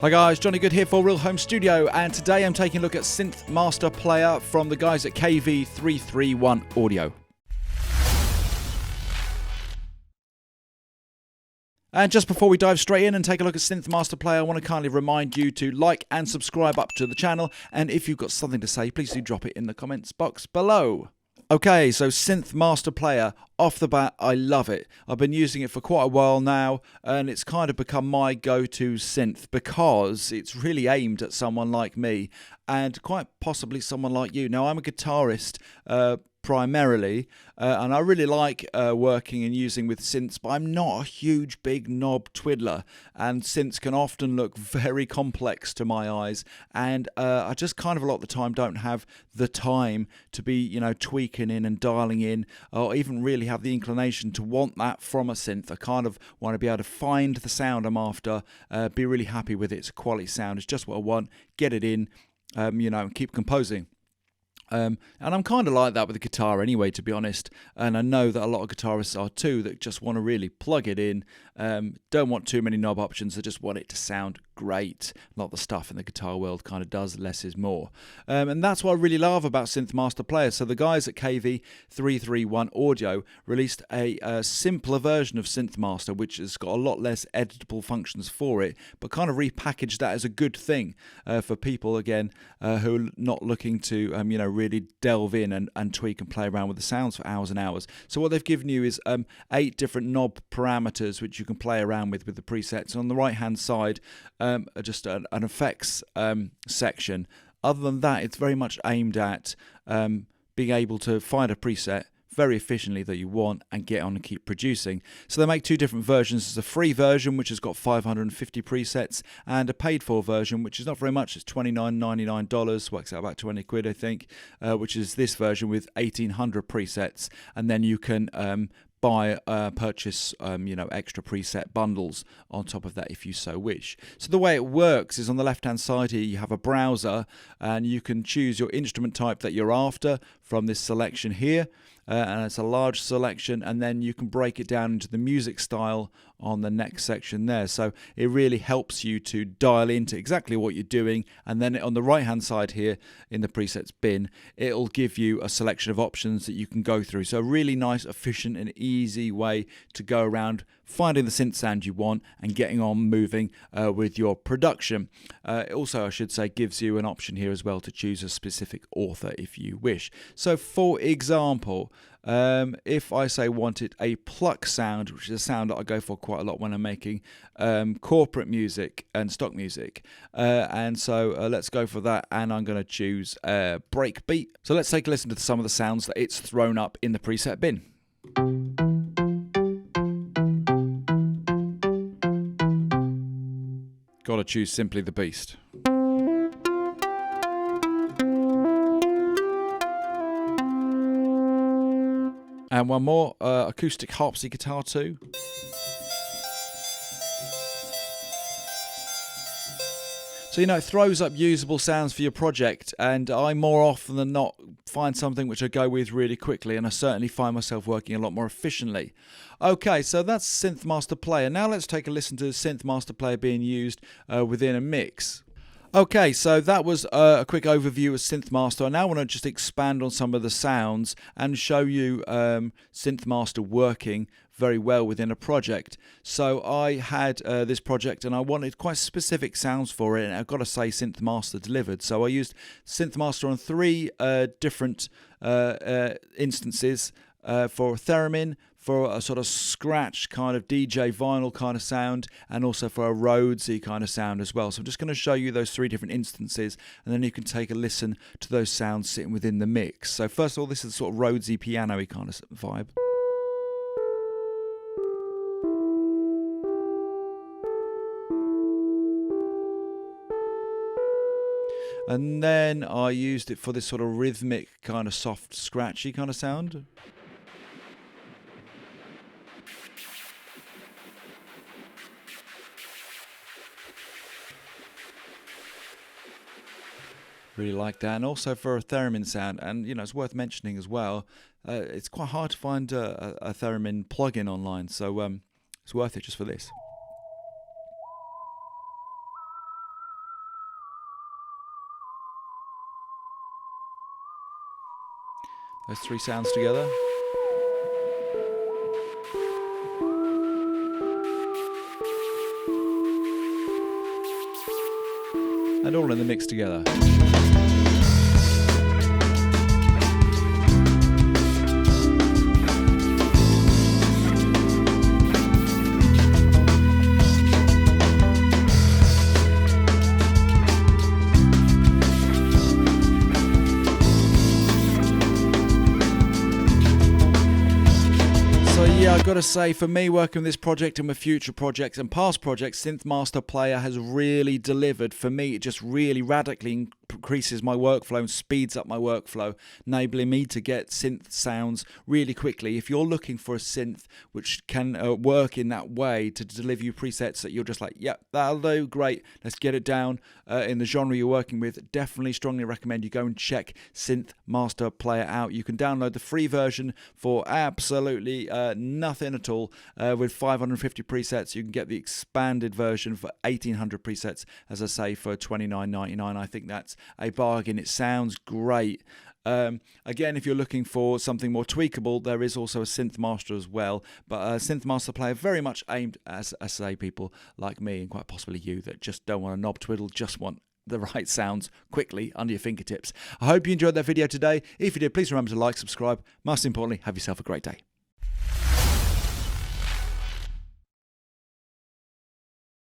Hi guys, Johnny Good here for Real Home Studio, and today I'm taking a look at SynthMaster Player from the guys at KV331 Audio. And just before we dive straight in and take a look at SynthMaster Player, I want to kindly remind you to like and subscribe up to the channel, and if you've got something to say, please do drop it in the comments box below. Okay, so SynthMaster Player, off the bat, I love it. I've been using it for quite a while now, and it's kind of become my go-to synth because it's really aimed at someone like me and quite possibly someone like you. Now, I'm a guitarist primarily, and I really like working and using with synths, but I'm not a huge big knob twiddler, and synths can often look very complex to my eyes, and I just kind of a lot of the time don't have the time to be, you know, tweaking in and dialing in, or even really have the inclination to want that from a synth. I kind of want to be able to find the sound I'm after, be really happy with it. It's a quality sound, it's just what I want, get it in, you know, and keep composing. And I'm kind of like that with the guitar anyway, to be honest, and I know that a lot of guitarists are too, that just want to really plug it in, don't want too many knob options, they just want it to sound great. A lot of the stuff in the guitar world kind of does less is more, and that's what I really love about SynthMaster Player. So the guys at KV331 Audio released a simpler version of SynthMaster, which has got a lot less editable functions for it, but kind of repackaged that as a good thing for people, again, who are not looking to you know, really delve in and tweak and play around with the sounds for hours and hours. So what they've given you is 8 different knob parameters which you can play around with the presets. And on the right hand side, just an effects section. Other than that, it's very much aimed at being able to find a preset very efficiently that you want and get on and keep producing. So they make 2 different versions. There's a free version which has got 550 presets, and a paid for version which is not very much. It's $29.99, works out about 20 quid I think, which is this version with 1800 presets, and then you can purchase you know, extra preset bundles on top of that if you so wish. So the way it works is on the left hand side here you have a browser, and you can choose your instrument type that you're after from this selection here, and it's a large selection, and then you can break it down into the music style on the next section there. So it really helps you to dial into exactly what you're doing, and then on the right hand side here in the presets bin, it'll give you a selection of options that you can go through. So a really nice, efficient and easy way to go around finding the synth sound you want and getting on moving with your production. It also, I should say, gives you an option here as well to choose a specific author if you wish. So for example, if I say wanted a Pluck Sound, which is a sound that I go for quite a lot when I'm making corporate music and stock music, and so let's go for that, and I'm going to choose breakbeat. So let's take a listen to some of the sounds that it's thrown up in the preset bin. Gotta choose Simply the Beast. And one more, acoustic harpsy guitar too. So, you know, it throws up usable sounds for your project, and I more often than not find something which I go with really quickly, and I certainly find myself working a lot more efficiently. Okay, so that's SynthMaster Player. Now let's take a listen to SynthMaster Player being used within a mix. Okay, so that was a quick overview of SynthMaster. I now want to just expand on some of the sounds and show you SynthMaster working very well within a project. So I had this project and I wanted quite specific sounds for it, and I've got to say SynthMaster delivered. So I used SynthMaster on 3 different instances for Theremin, for a sort of scratch kind of DJ vinyl kind of sound, and also for a Rhodesy kind of sound as well. So I'm just going to show you those 3 different instances, and then you can take a listen to those sounds sitting within the mix. So first of all, this is sort of Rhodesy piano-y kind of vibe. And then I used it for this sort of rhythmic kind of soft scratchy kind of sound. Really like that, and also for a Theremin sound. And you know, it's worth mentioning as well, it's quite hard to find a Theremin plugin online, so it's worth it just for this. Those three sounds together. And all in the mix together. Yeah, I've got to say, for me, working with this project and with future projects and past projects, SynthMaster Player has really delivered. For me, it just really radically increases my workflow and speeds up my workflow, enabling me to get synth sounds really quickly. If you're looking for a synth which can work in that way to deliver you presets that you're just like, yep, that'll do, great, let's get it down in the genre you're working with, definitely strongly recommend you go and check SynthMaster Player out. You can download the free version for absolutely nothing at all. With 550 presets, you can get the expanded version for 1800 presets, as I say, for $29.99. I think that's a bargain. It sounds great. Again, if you're looking for something more tweakable, there is also a SynthMaster as well, but SynthMaster Player very much aimed as I say, people like me and quite possibly you that just don't want a knob twiddle, just want the right sounds quickly under your fingertips. I hope you enjoyed that video today. If you did, please remember to like, subscribe. Most importantly, have yourself a great day.